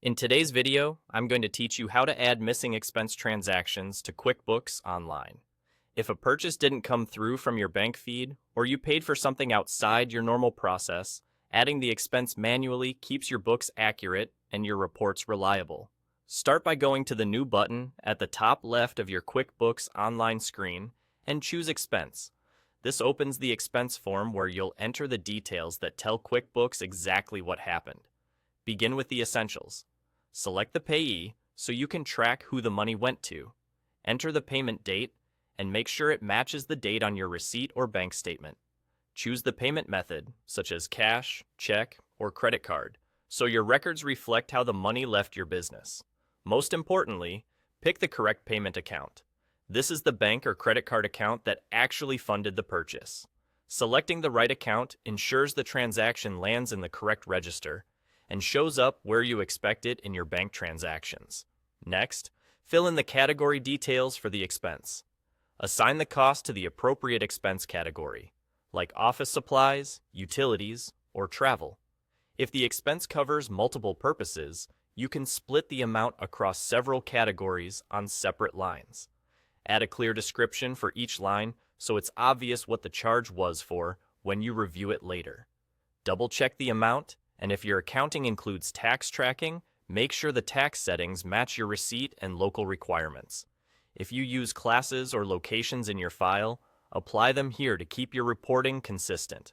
In today's video, I'm going to teach you how to add missing expense transactions to QuickBooks Online. If a purchase didn't come through from your bank feed, or you paid for something outside your normal process, adding the expense manually keeps your books accurate and your reports reliable. Start by going to the New button at the top left of your QuickBooks Online screen and choose Expense. This opens the expense form where you'll enter the details that tell QuickBooks exactly what happened. Begin with the essentials. Select the payee so you can track who the money went to. Enter the payment date and make sure it matches the date on your receipt or bank statement. Choose the payment method, such as cash, check, or credit card, so your records reflect how the money left your business. Most importantly, pick the correct payment account. This is the bank or credit card account that actually funded the purchase. Selecting the right account ensures the transaction lands in the correct register and shows up where you expect it in your bank transactions. Next, fill in the category details for the expense. Assign the cost to the appropriate expense category, like office supplies, utilities, or travel. If the expense covers multiple purposes, you can split the amount across several categories on separate lines. Add a clear description for each line so it's obvious what the charge was for when you review it later. Double-check the amount, and if your accounting includes tax tracking, make sure the tax settings match your receipt and local requirements. If you use classes or locations in your file, apply them here to keep your reporting consistent.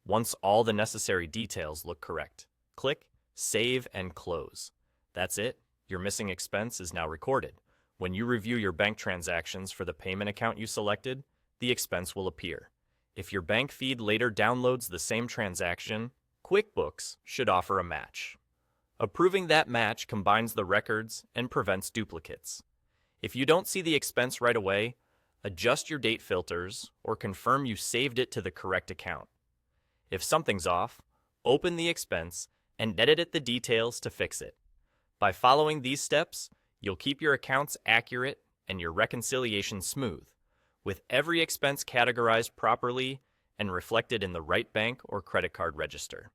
Once all the necessary details look correct, click Save and Close. That's it. Your missing expense is now recorded. When you review your bank transactions for the payment account you selected, the expense will appear. If your bank feed later downloads the same transaction, QuickBooks should offer a match. Approving that match combines the records and prevents duplicates. If you don't see the expense right away, adjust your date filters or confirm you saved it to the correct account. If something's off, open the expense and edit the details to fix it. By following these steps, you'll keep your accounts accurate and your reconciliation smooth, with every expense categorized properly and reflected in the right bank or credit card register.